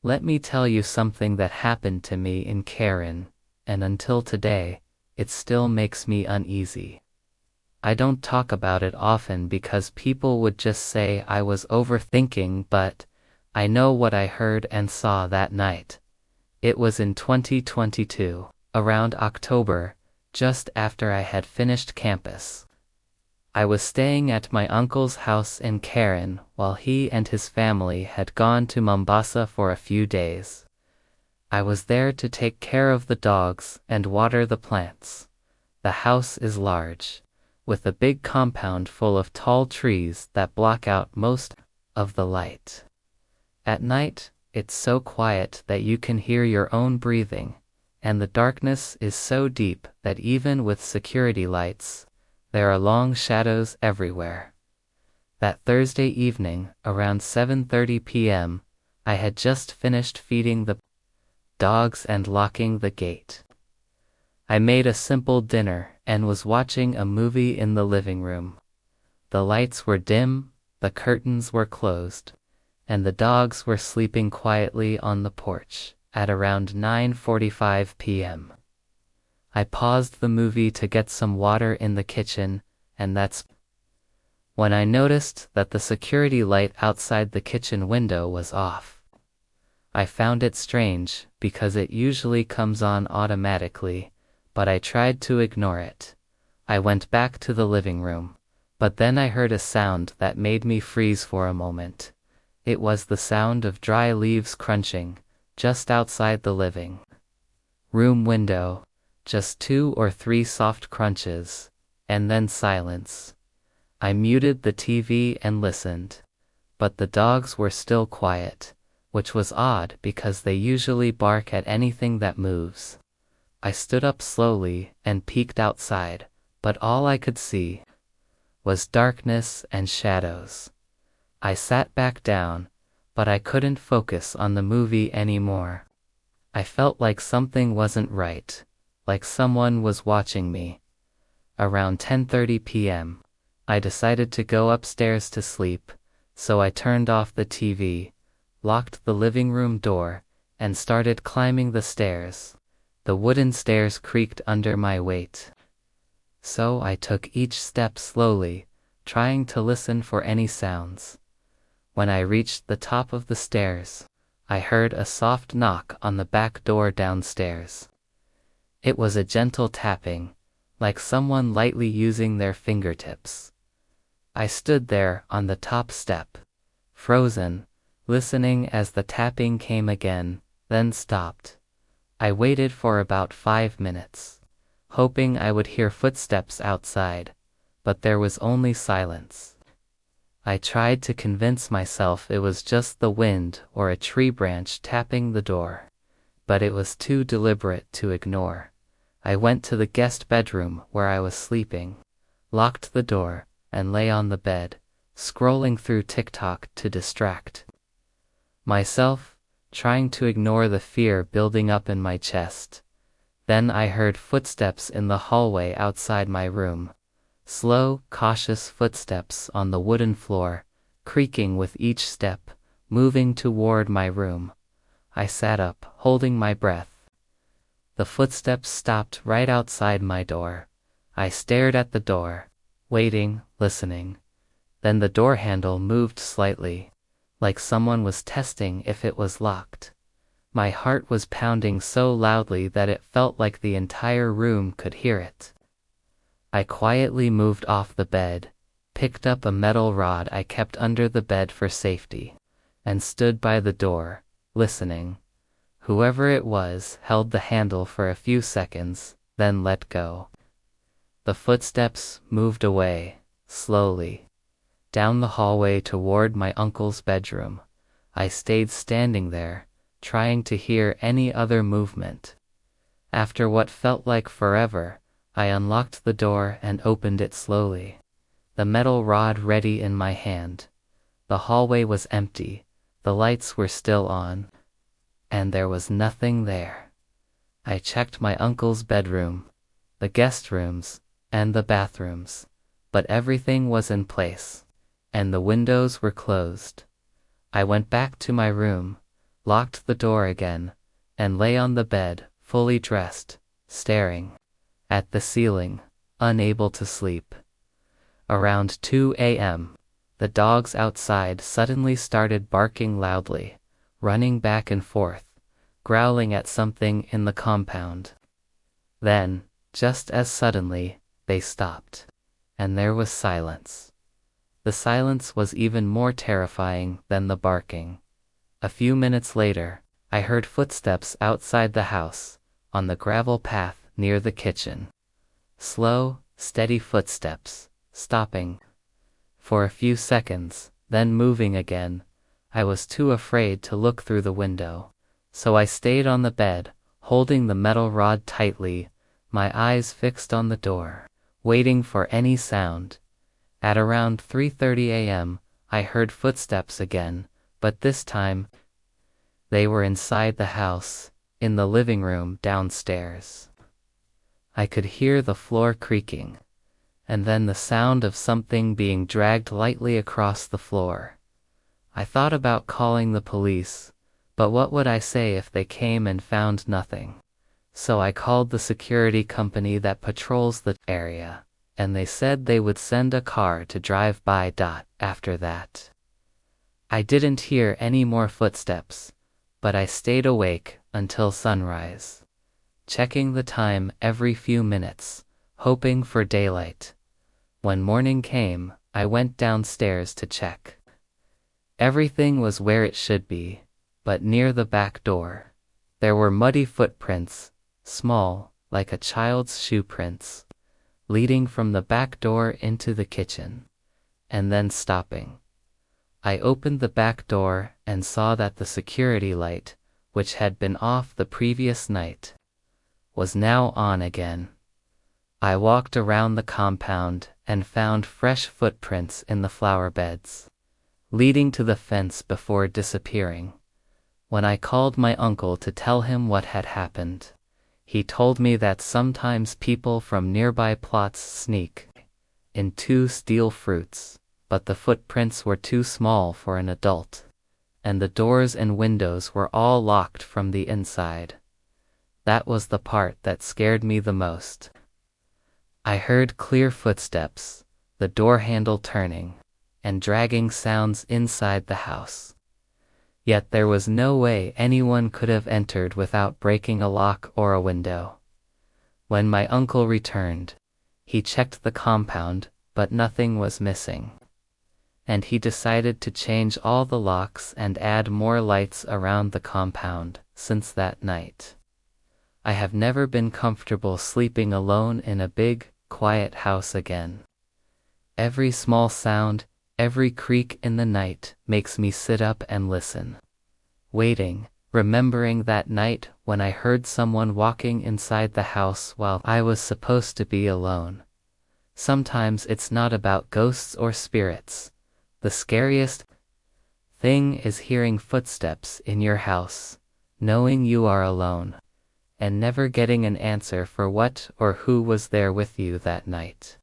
Let me tell you something that happened to me in Karen, and until today, it still makes me uneasy. I don't talk about it often because people would just say I was overthinking, but I know what I heard and saw that night. It was in 2022, around October, just after I had finished campus. I was staying at my uncle's house in Karen while he and his family had gone to Mombasa for a few days. I was there to take care of the dogs and water the plants. The house is large, with a big compound full of tall trees that block out most of the light. At night, it's so quiet that you can hear your own breathing, and the darkness is so deep that even with security lights, there are long shadows everywhere. That Thursday evening, around 7:30 p.m., I had just finished feeding the dogs and locking the gate. I made a simple dinner and was watching a movie in the living room. The lights were dim, the curtains were closed, and the dogs were sleeping quietly on the porch at around 9:45 p.m. I paused the movie to get some water in the kitchen, and that's when I noticed that the security light outside the kitchen window was off. I found it strange because it usually comes on automatically, but I tried to ignore it. I went back to the living room, but then I heard a sound that made me freeze for a moment. It was the sound of dry leaves crunching just outside the living room window. Just 2 or 3 soft crunches, and then silence. I muted the TV and listened, but the dogs were still quiet, which was odd because they usually bark at anything that moves. I stood up slowly and peeked outside, but all I could see was darkness and shadows. I sat back down, but I couldn't focus on the movie anymore. I felt like something wasn't right, like someone was watching me. Around 10:30 p.m., I decided to go upstairs to sleep, so I turned off the TV, locked the living room door, and started climbing the stairs. The wooden stairs creaked under my weight. So I took each step slowly, trying to listen for any sounds. When I reached the top of the stairs, I heard a soft knock on the back door downstairs. It was a gentle tapping, like someone lightly using their fingertips. I stood there on the top step, frozen, listening as the tapping came again, then stopped. I waited for about 5 minutes, hoping I would hear footsteps outside, but there was only silence. I tried to convince myself it was just the wind or a tree branch tapping the door, but it was too deliberate to ignore. I went to the guest bedroom where I was sleeping, locked the door, and lay on the bed, scrolling through TikTok to distract myself, trying to ignore the fear building up in my chest. Then I heard footsteps in the hallway outside my room. Slow, cautious footsteps on the wooden floor, creaking with each step, moving toward my room. I sat up, holding my breath. The footsteps stopped right outside my door. I stared at the door, waiting, listening. Then the door handle moved slightly, like someone was testing if it was locked. My heart was pounding so loudly that it felt like the entire room could hear it. I quietly moved off the bed, picked up a metal rod I kept under the bed for safety, and stood by the door, listening. Whoever it was held the handle for a few seconds, then let go. The footsteps moved away, slowly, down the hallway toward my uncle's bedroom. I stayed standing there, trying to hear any other movement. After what felt like forever, I unlocked the door and opened it slowly, the metal rod ready in my hand. The hallway was empty, the lights were still on, and there was nothing there. I checked my uncle's bedroom, the guest rooms, and the bathrooms, but everything was in place, and the windows were closed. I went back to my room, locked the door again, and lay on the bed, fully dressed, staring at the ceiling, unable to sleep. Around 2 a.m., the dogs outside suddenly started barking loudly, running back and forth, growling at something in the compound. Then, just as suddenly, they stopped, and there was silence. The silence was even more terrifying than the barking. A few minutes later, I heard footsteps outside the house, on the gravel path near the kitchen. Slow, steady footsteps, stopping for a few seconds, then moving again. I was too afraid to look through the window, so I stayed on the bed, holding the metal rod tightly, my eyes fixed on the door, waiting for any sound. At around 3:30 a.m., I heard footsteps again, but this time, they were inside the house, in the living room downstairs. I could hear the floor creaking, and then the sound of something being dragged lightly across the floor. I thought about calling the police, but what would I say if they came and found nothing? So I called the security company that patrols the area, and they said they would send a car to drive by. After that, I didn't hear any more footsteps, but I stayed awake until sunrise, checking the time every few minutes, hoping for daylight. When morning came, I went downstairs to check. Everything was where it should be, but near the back door, there were muddy footprints, small, like a child's shoe prints, leading from the back door into the kitchen, and then stopping. I opened the back door and saw that the security light, which had been off the previous night, was now on again. I walked around the compound and found fresh footprints in the flower beds, leading to the fence before disappearing. When I called my uncle to tell him what had happened, he told me that sometimes people from nearby plots sneak in to steal fruits, but the footprints were too small for an adult, and the doors and windows were all locked from the inside. That was the part that scared me the most. I heard clear footsteps, the door handle turning, and dragging sounds inside the house. Yet there was no way anyone could have entered without breaking a lock or a window. When my uncle returned, he checked the compound, but nothing was missing. And he decided to change all the locks and add more lights around the compound. Since that night, I have never been comfortable sleeping alone in a big, quiet house again. Every small sound, every creak in the night makes me sit up and listen, waiting, remembering that night when I heard someone walking inside the house while I was supposed to be alone. Sometimes it's not about ghosts or spirits. The scariest thing is hearing footsteps in your house, knowing you are alone, and never getting an answer for what or who was there with you that night.